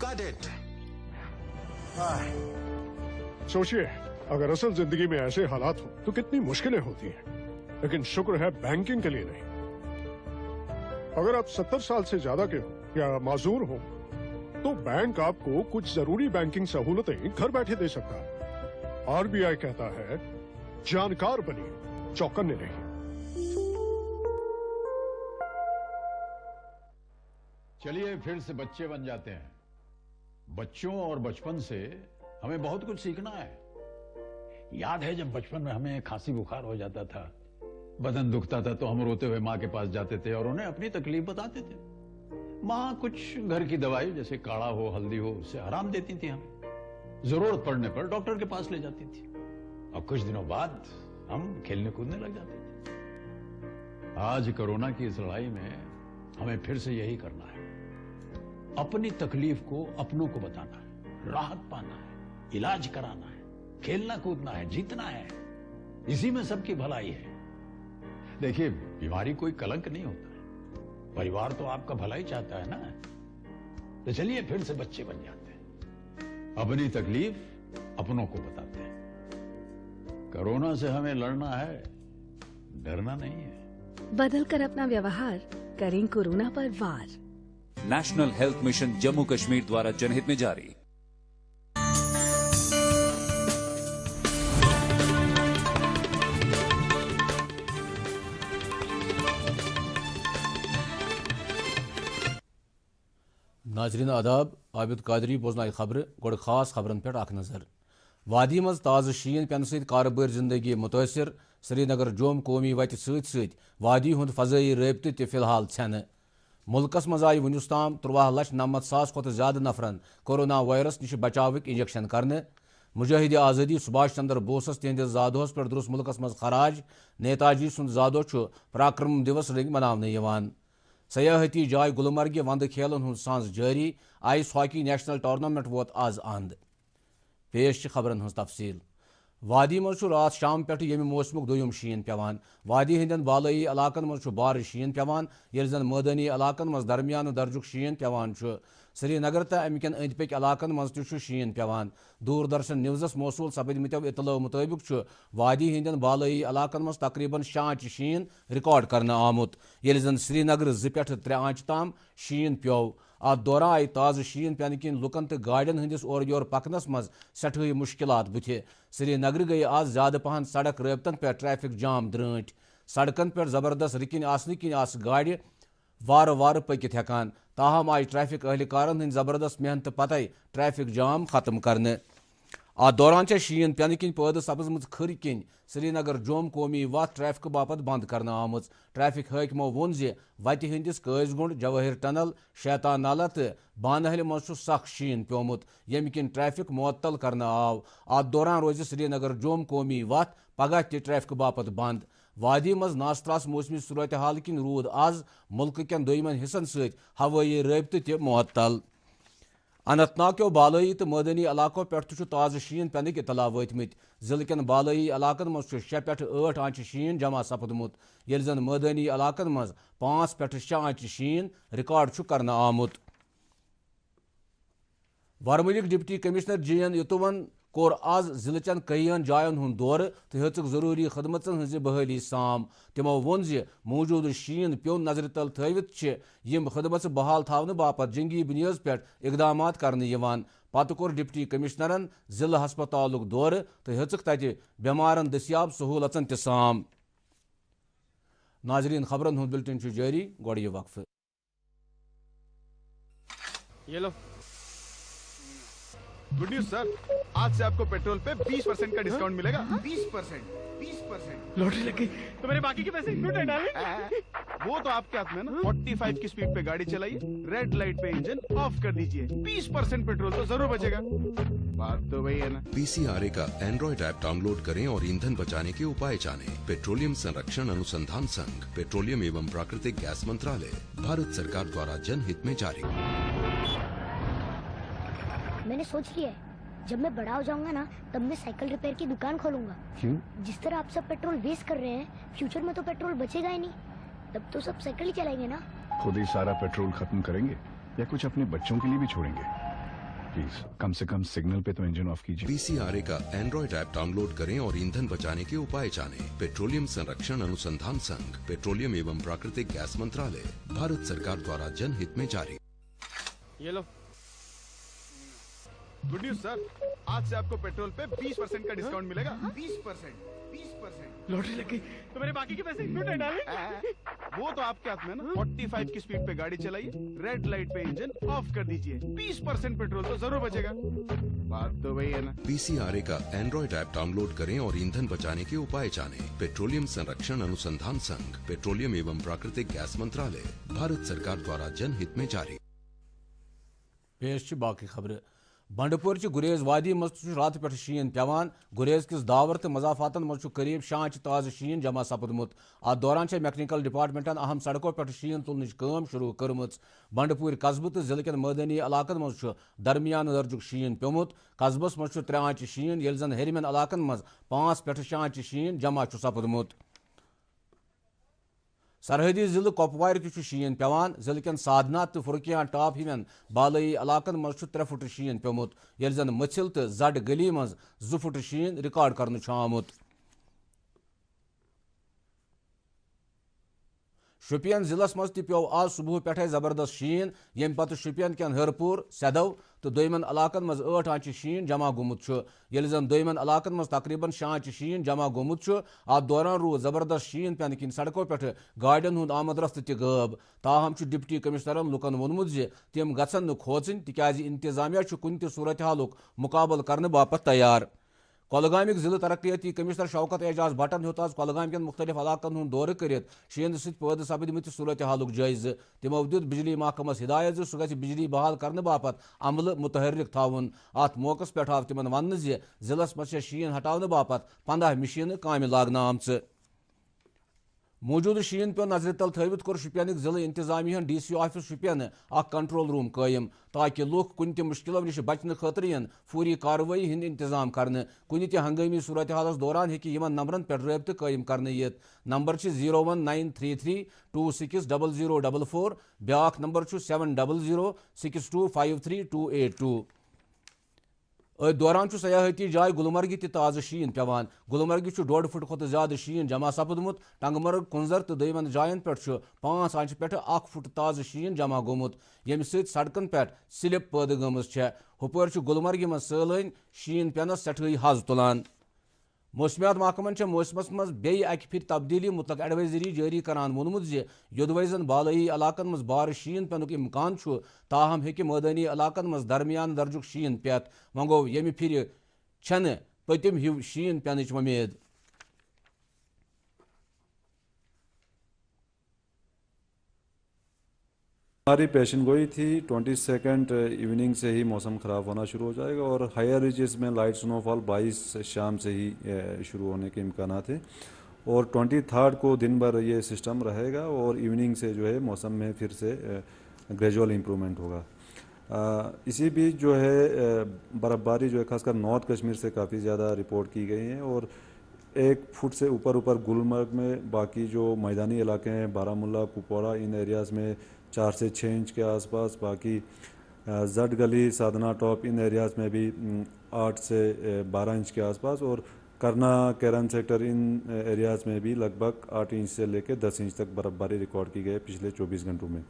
got it. सोचिए, अगर असल जिंदगी में ऐसे हालात हो तो कितनी मुश्किलें होती हैं, लेकिन शुक्र है बैंकिंग के लिए नहीं। अगर आप 70 साल से ज्यादा के हो या माजूर हो तो बैंक आपको कुछ जरूरी बैंकिंग सहूलतें घर बैठे दे सकता है। आरबीआई कहता है, जानकार बनिए, चौकन्ने नहीं। चलिए फिर से बच्चे बन जाते हैं। बच्चों और बचपन से हमें बहुत कुछ सीखना है। याद है जब बचपन में हमें खांसी बुखार हो जाता था, बदन दुखता था तो हम रोते हुए माँ के पास जाते थे और उन्हें अपनी तकलीफ बताते थे। माँ कुछ घर की दवाई जैसे काढ़ा हो, हल्दी हो, उससे आराम देती थी हमें। जरूरत पड़ने पर डॉक्टर के पास ले जाती थी और कुछ दिनों बाद हम खेलने कूदने लग जाते थे। आज कोरोना की इस लड़ाई में हमें फिर से यही करना है। अपनी तकलीफ को अपनों को बताना है, राहत पाना है, इलाज कराना है, खेलना कूदना है, जीतना है। इसी में सबकी भलाई है। देखिए, बीमारी कोई कलंक नहीं होता है। परिवार तो आपका भला ही चाहता है ना। तो चलिए फिर से बच्चे बन जाते हैं, अपनी तकलीफ अपनों को बताते हैं। कोरोना से हमें लड़ना है, डरना नहीं है। बदल कर अपना व्यवहार करें कोरोना पर वार। National health mission Jammu Kashmir द्वारा जनहित में जारी। नाजरीन आदाब, आबिद कादरी बोजनाई खबर गोड़ खास खबरन पे अख नजर। वादी मज ताज़ शीन पेन सत कारोबार जिंदगी मुतासर। श्रीनगर जोम कौमी वत सत वादी हुंद फजाई रबत त फिलहाल छन। मुल्कस मज आय वनुस ताम 13,90,000 खुद ज्यादा नफरन कोरोना वायरस निश बचावक इंजेक्शन करने। मुजाहिद आज़ादी सुभाष चंद्र बोसस तिहंदिस जादोहस पर दुरुस मुल्कस मज खराज। नेताजी सुंद जादोह छु पराक्रम दिवस रंग मनावने यवान। सयाहती जाय गुलमर्ग वंद खेलन हुंद सांस जारी। आइस हॉकी नेशनल टूर्नामेंट वोत आज अंद। पेश खबरन हज तफसील। वादी मज रात शाम पे यम मौसमुक दोयम शीन पेवान। वादी हंदन बालई इलाकन मज बार शीन पेवान, येल जन मैदानी इलाकन मज दरमियान दर्जुक शीन पेवान। श्रीनगर तो अमिकन अंद पक इलाकन मज शीन पेवान। दूरदर्शन न्यूज़स मौसूल सपदमतो इतलो मुताबिक वादी हंदन बालई इलाकन मज तकरीबन 6 इंच शीन रिकॉर्ड करना आमुत, येल जन श्रीनगर 2 पे 3 इंच ताम शीन प्यो। अत दौरान आई ताज़ शीन पेन किन लुकन तो गाड़ियों हंदिस और योर पकनस मज सठई मुश्किलात बुथे। श्रीनगर गई आज ज्यादा पहन सड़क रबतन पे ट्रैफिक जाम द्रंट। सड़कन पे जबरदस्त रिकिन आसने किन आस गाड़ि वार वार पकित हेकान। ताहम आई ट्रैफिक अहलकारन हंद जबरदस्त मेहनत पतई ट्रैफिक जाम खत्म करने। अत दौरान शीन पेन किन पैद सपजम खर किन श्रीनगर जोम कौमी वत ट्रैफिक बापत बंद करना आम। ट्रैफिक हाकिमो वोन वत हंदिस कैसगुंड, जवाहर टनल, शैतान नाला तो बानहल मज सख शीन प्योमुत, यम किन ट्रैफिक मुअत्तल करना आव। अत दौरान रोज श्रीनगर जोम कौमी वत पगह त ट्रैफिक बापत बंद। वादी मज नासत्रास मौसमी सूरत हाल किन रूद आज मुल्क के दोयमन हिस्सन सत हवाई रबत त मुअत्तल। अनंतनाग के बालई तो मैदानी इलाकों पे ताज़ शीन पेनिक इतला वतमत। जिले के बालई इलाकन मज 6 पे 8 इंच शीन जमा सपदमुत, येल जन मैदानी इलाकन मज 5 पे 6 इंच शीन रिकॉर्ड करना आमुत। वरमुलिक डिप्टी कमिश्नर JN यतुवन कोर आज जिलचन कईन जायन हुंद दौर तो हेचुक जरूरी खदमतन हज बहाली साम। तिमो वोन मौजूद शीन प्योन नजर तल थवित यम खदमत बहाल थावन बापत जंगी बुनियाद पे इकदाम करने यवान। पत कोर डिप्टी कमिश्नरन जिला हस्पतालुक दौर तो हेचुक तत बेमारन दस्याब सहूलतन त साम। नाजरीन खबरन हुंद बुलेटिन जारी, गोड़ ये वक्फ। ये लो गुड न्यूज सर, आज से आपको पेट्रोल पे 20% का डिस्काउंट मिलेगा। 20%? लॉटरी लग गई तो मेरे बाकी के पैसे लूटे डाले। वो तो आपके हाथ में ना। 45 की स्पीड पे गाड़ी चलाइए, रेड लाइट पे इंजन ऑफ कर दीजिए, 20% पेट्रोल तो जरूर बचेगा। बात तो वही है ना। PCRA का एंड्रॉइड ऐप डाउनलोड करें और ईंधन बचाने के उपाय जानें। पेट्रोलियम संरक्षण अनुसंधान संघ, पेट्रोलियम एवं प्राकृतिक गैस मंत्रालय, भारत सरकार द्वारा जनहित में जारी। मैंने सोच लिया है, जब मैं बड़ा हो जाऊंगा ना तब मैं साइकिल रिपेयर की दुकान खोलूंगा। क्यों? जिस तरह आप सब पेट्रोल वेस्ट कर रहे हैं, फ्यूचर में तो पेट्रोल बचेगा ही नहीं, तब तो सब साइकिल ही चलाएंगे ना। खुद ही सारा पेट्रोल खत्म करेंगे या कुछ अपने बच्चों के लिए भी छोड़ेंगे? प्लीज कम से कम सिग्नल पे तो इंजन ऑफ कीजिए। पीसीआरए का एंड्रॉइड ऐप डाउनलोड करें और ईंधन बचाने के उपाय जानें। पेट्रोलियम संरक्षण अनुसंधान संघ, पेट्रोलियम एवं प्राकृतिक गैस मंत्रालय, भारत सरकार द्वारा जनहित में जारी। ये लो। गुड न्यूज सर, आज से आपको पेट्रोल पे 20% का डिस्काउंट मिलेगा। 20%। लॉटरी लग गई तो मेरे बाकी के पैसे लूटे डाले। वो तो आपके हाथ में ना। 45 की स्पीड पे गाड़ी चलाइए, रेड लाइट पे इंजन ऑफ कर दीजिए, 20% पेट्रोल तो जरूर बचेगा। बात तो वही है ना। पीसीआरए का एंड्रॉइड ऐप डाउनलोड करें और ईंधन बचाने के उपाय जानें। पेट्रोलियम संरक्षण अनुसंधान संघ, पेट्रोलियम एवं प्राकृतिक गैस मंत्रालय, भारत सरकार द्वारा जनहित में जारी। पेश बाकी खबर। बंडपोर गुरेज वादी मज रात पे शीन पेवान। गुरेज किस दावर तो मजाफातन मज करीब शांच ताज शीन जमा सपदमुत। अत दौरान मैकेनिकल डिपार्टमेंटन अहम सड़कों पे शीन तुलने काम शुरू कर्म। बंडपुर कस्बे तो जिले के मैदानी इलाकन मज दरमियान दर्जुक शीन प्योमुत। कस्बस मज 3 आंच शीन ये जन हेरमन इलाकन मज 5 पे 6 आंच शीन जमा सपदमुत। सरहदी जिले कुपवार तु शीन पेवान। जिले के साधना तो फुरकिया टॉप हिवन बालई इलाकन मज 3 फुट शीन प्योमुत। ये जन मथिल तो जड गली मज 2 फुट शीन रिकॉर्ड कर आमुत। शुपियन जिलस मज प्यो आज सुबह पे जबरदस्त शीन, यम पत शुपियन के हरपुर, सदव तो दोयमन इलाकन मज 8 आंच शीन जमा गोमुत। ये जन दोयमन इलाकन मज तकरीबन 6 आंच शीन जमा गोमुत। अत दौरान रूद जबरदस्त शीन पेन किन सड़कों पे गाड़ियों हुंद आमद रफ्त तब। ताहम डिप्टी कमिश्नरन लुकन वोनमुत जे तिम गसन खोचन तिकाज इंतजामिया कुन त सूरत हालुक मुकाबल करने बापत तैयार। कोलगामिक जिले तरक्याती कमिश्नर शौकत एजाज भट्टन हेत आज कोलगाम के मुख्तलिफ इलाकन हुंद दौर कर शीन सद सपदमत सूरत हालुक जायज़। तिमो दित बिजली महकमस हिदायत सह गि बिजली बहाल करने बापत अमल मुतहरिक थावन। अत मौके पे आव तिमन वन जिलस मज शीन हटाने बापत 15 मशीन काम लागना आमच। मौजूद शीन पे नजर तल थवित कोर शुपियनिक जिले इंतजामिया DC office Shopian control room कायम ताकि लुक कुन मुश्किलों निश बचने खतर यन फौरी कार्रवाई हिंद इंतजाम करने। कुन हंगामी सूरत हालस दौरान हेकि नंबरन पे रब्त कायम करने यत। Number 01933 260044, back number 700 6253 282। दौरान सयाहती जाय गुलमर्ग ताज़ शीन पेवान। गुलमर्ग 1.5 फुट खुद ज्यादा शीन जमा सपदमुत। टंगमर्ग, कुंजर तो दमन जायन पे 5 आंच पे 1 फुट ताज़ शीन जमा गोमुत, यम सड़कन पे स्लिप पैदा गमज। हुपर गुलमर्ग मज सैलान शीन पेनस सठई हज तुलान। मौसमियात महकमन मौसमस मज बे अकि फिर तब्दीली मुतलक एडवाइजरी जारी करान वोनमुत जे योदवै जन बालई इलाकन मज बार शीन पेनुक इम्कान छु, ताहम हेकि मैदानी इलाकन मज दरमियान दर्जुक शीन पेत। वह गो यमि फिर छन पतिम हिव शीन पेनच उम्मीद। हमारी पेशन गोई थी 22 इवनिंग से ही मौसम ख़राब होना शुरू हो जाएगा और हायर रीजेस में लाइट स्नोफॉल 22 शाम से ही शुरू होने के इम्कान थे और 23 को दिन भर ये सिस्टम रहेगा और इवनिंग से जो है मौसम में फिर से ग्रेजुअल इम्प्रूवमेंट होगा। इसी बीच जो है बर्फ़बारी जो है खासकर नॉर्थ कश्मीर से काफ़ी ज़्यादा रिपोर्ट की गई है और 1 फुट से ऊपर गुलमर्ग में, बाकी जो मैदानी इलाके हैं बारामूला, कुपवाड़ा, इन एरियाज़ में 4 से 6 इंच के आसपास, बाकी जड गली, साधना टॉप, इन एरियाज़ में भी 8 से 12 इंच के आसपास और करना, केरन सेक्टर, इन एरियाज़ में भी लगभग 8 इंच से लेकर 10 इंच तक बर्फबारी रिकॉर्ड की गई पिछले 24 घंटों में।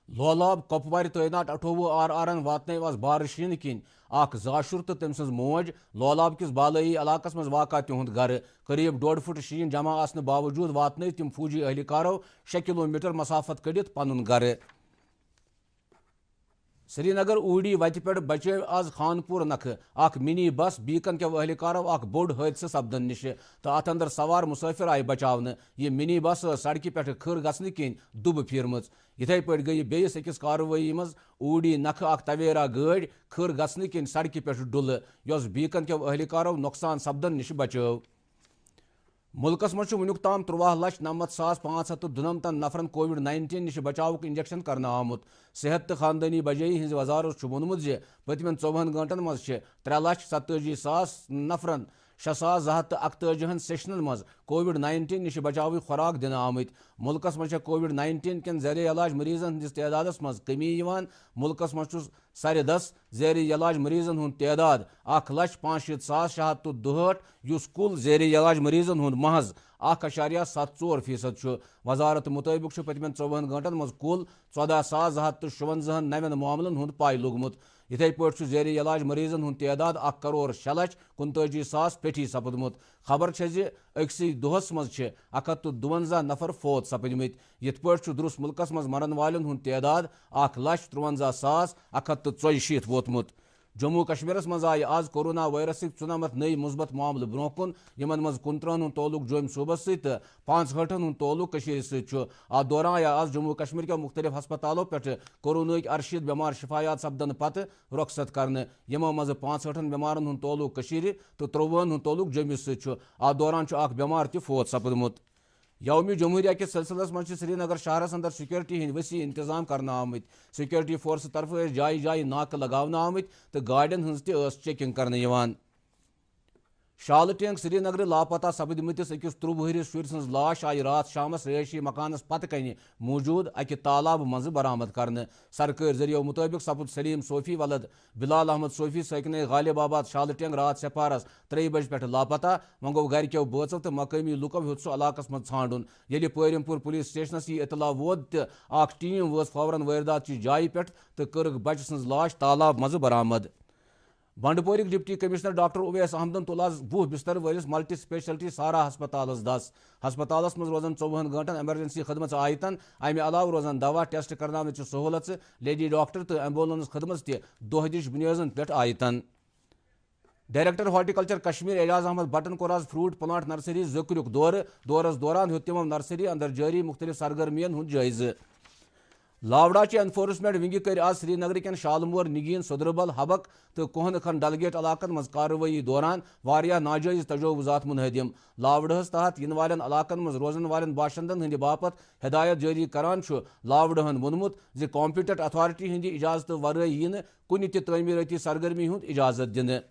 लोलाब कुपवार तैनात 28 RRN वातन आज बार शीन किन जाशुर तो तम मोज लोलाब किस बालई इलाकस मज वाक़ा तिहुंद घर। करीब 1.5 फुट शीन जमा आसने बावजूद वातन तिम फौजी अहलकारों 6 किलोमीटर मसाफत कड़ित पनुन घर। श्रीनगर ऊडी वत पे बचे आज खानपुर नख मिनी बस बीकन के अहलकारों बोड़ हादसा सपदन निश तो अत अंदर सवार मुसाफिर आय बचावन। ये मिनी बस सड़क पे खर गसन किन दुब फिरम। इथे पे गई बेस अकिस कार्रवाई मज ऊडी नख तवेरा गाड़ी खर गसन किन सड़क पे डुल यस बीकन के अहलकारों नुकसान सपदन निश बचाव। मुल्कस मज वनुक ताम 13,90,592 नफरन कोविड-19 निश बचाव इंजेक्शन करना आमुत। सेहत तो खानदानी बजई हिंज वजारत वोनमुत जे पतमन 24 घंटन मज 3,87,000 नफरन 6241 सेशनन मज कोविड-19 निश बचाव खुराक दिन आमत। मुल्कस मज कोविड-19 कन ज़ेर इलाज मरीजन हंदिस तदादस मज कमी यवान। मुल्कस मज सर 10 ज़ेर इलाज मरीजन हुंद तदाद 1,65,662 युस कुल ज़ेर इलाज मरीजन हुंद महज 1.74%। वजारत मुताबिक पतमन 24 घंटन मज कुल 14,256 नवन मामलन हुंद पाई लोगमुत। इथे पे ज़ेर इलाज मरीजन हुंद तदाद 1,06,49,000 पेठी सपदमुत। खबर अक्सी दोहस मज 152 नफर फौत सपदमित। यथ पे दुरुस मुल्कस मज मरन वालन हुंद तदाद 1,53,164 वोतमुत। जम्मू कश्मीरस मज आय आज कोरोना वायरस 94 नई मुस्बत मामले ब्रोकुन यमन मज 29 तौलुक जोम सूबस सत 65 तौलुक सत। आ दौरान आया आज जम्मू कश्मीर के मुख्तलिफ हस्पतालों पे कोरोना 48 बीमार शिफायात सपदन पत रुखसत करने। यमो मज 65 बीमारन हुंद तौलुक तो 53 तौलुक जम्मू सत। आ दौरान अख बीमार त फौत सपदमुत। यौम जमहूरिया के सिलसिलस मज श्रीनगर शहरस अंदर सिक्योरिटी हंद वसी इंतजाम करना आमत। सिक्योरिटी फोर्स तरफ जाय जाय नाक लगाना आमत तो गाड़ियन हंज चेकिंग करने यवान। शाल टैंक श्रीनगर लापता सपदमतिस अकिस 23 वहरिस शुर सज लाश आई रात शामस रहायशी मकानस पत कन मौजूद अकि तालाब मज बरामद करने। सरकारी जरियो मुताबिक सपुद सलीम सोफी वलद बिलाल अहमद सोफी सैकने गालिबाबाद शाल टैंक रात सेपारस 3 बज पे लापता। वो गो गरक्यो बोचो तो मकामी लुको हेत सह इलाकस मज छांडुन। ये पैरमपुर पुलिस स्टेशनस यह इतला वोत तो अख टीम वोस फौरन वारदात जाय पे तो कर्क बच सज लाश तालाब मज बरामद। बंडपोरिक डिप्टी कमिश्नर डॉक्टर उवैस अहमदन तुल आज 20 बिस्तर वलिस मल्टी स्पेशलिटी सारा हस्पतालस 10। हस्पतालस मज रोजान 24 घंटन एमरजेंसी खदमत आयतन। अमे अलाव रोजान दवा टेस्ट करने सहूलत लेडी डॉक्टर तो एम्बुलेंस खदमत तह दिश बुनियादन पे आयतन। डायरेक्टर हॉर्टिकल्चर कश्मीर एजाज अहमद भट्टन कोर आज फ्रूट प्लांट नर्सरी ज़क्रुक दौरस दौरान हेत तिमो नर्सरी अंदर जारी मुख्तलिफ सरगर्मियन हुंद जायज़। लावड़ा एनफोर्समेंट विंग कर आज श्रीनगर कन शालमोर निगीन सदरबल हबक तो कोहन खन डलगेट इलाकन मज कार्रवाई दौरान वारिया नाजायज तजोवुजात मुनहदिम। लावड़हस तहत इन वालन इलाकन मज रोजन वालन बाशिंदन हंद बापत हिदायत जारी करान लावड़हन वोनमुत ज कॉम्पिटेंट अथॉरिटी हंद इजाजत वरै यी कुन त तमीरती सरगर्मी हुंद इजाजत दिन।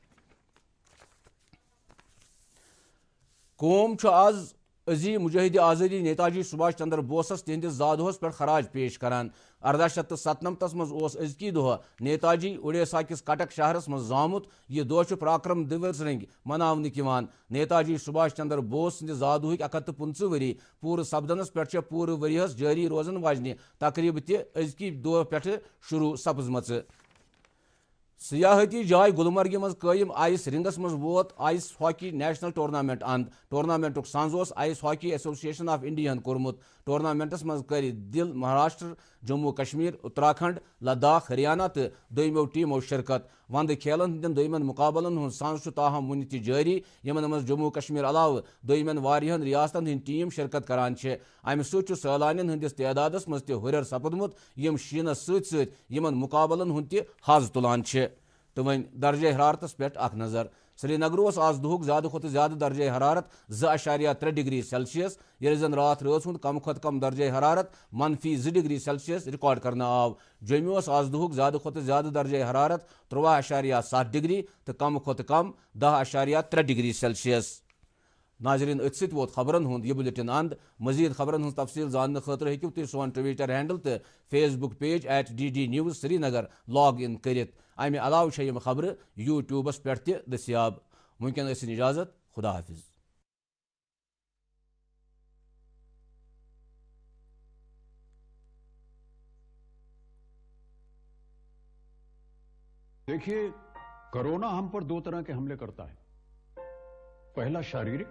कौम आज अजी मुजाहिद आज़ादी नेताजी सुभाष चंद्र बोसस तिहंदिस जादोहस पे खराज पेश करान। 1897 मज अजकी दह नेताजी उड़ीसा किस कटक शहरस मज जामुत। यह दह पराक्रम दिवस रंग मनावन। नेताजी सुभाष चंद्र बोस सद जादुक 125 वरी पूर सपदनस पे पूर वरियस जारी रोजन वाजन तकरीब तजकी दह पे शुरू सपजम। सियाहती जाय गुलमर्ग मज कायम आइस रिंगस मज वोत आइस हॉकी नेशनल टूर्नामेंट अंद। टूर्नामेंटुक संज ice hockey association of India कोर्मुत। टूर्नामेंटस मज कर दिल महाराष्ट्र, जम्मू कश्मीर, उत्तराखंड, लद्दाख, हरियाणा तो दोमो टीमों शिरकत। वंद खेलन हंदन दोमन मुकाबलन हुंद सांस ताहम वुन त जारी यमन मज जम्मू कश्मीर अलाव दोमन वारियन रियासतन हंद टीम शिरकत करान। अमे सह सैलानियन हंदिस तदादस मज त हुरर सपदमुत यम शीनस सत यमन मुकाबलन हुंद त हज तुलान। तो वन दर्जे हरारतस पे अख नजर। श्रीनगर आज दुहुक ज्यादा खुद ज्यादा दर्जे हरारत 2.3 डिग्री सेल्सियस। ये जन रात रात हुंद कम खुद कम दर्जे हरारत -2 डिग्री सेल्सियस रिकॉर्ड करना आव। जम्मू आज दुहुक ज्यादा खुद ज्यादा दर्जे हरारत 3.7 डिग्री तो कम खुद कम 10.3 डिग्री सेल्सियस। नाजरीन अत वोत खबरन हुंद यह बुलेटिन अंद। मजीद खबरन हुंद तफसील जानने खतर हेकु तुम सोन ट्विटर हैंडल तो Facebook page @DD News Srinagar log in करित। अमे अलाव यम खबर यूट्यूबस पे दस्याब। वुनकन इजाजत, खुदा हाफिज। देखिए, कोरोना हम पर 2 तरह के हमले करता है। पहला शारीरिक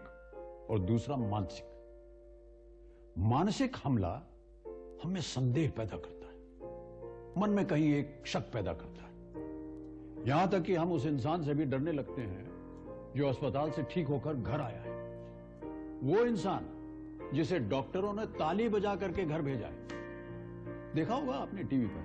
और दूसरा मानसिक। मानसिक हमला हमें संदेह पैदा करता है, मन में कहीं एक शक पैदा करता है, यहां तक कि हम उस इंसान से भी डरने लगते हैं जो अस्पताल से ठीक होकर घर आया है। वो इंसान जिसे डॉक्टरों ने ताली बजा करके घर भेजा है। देखा होगा आपने टीवी पर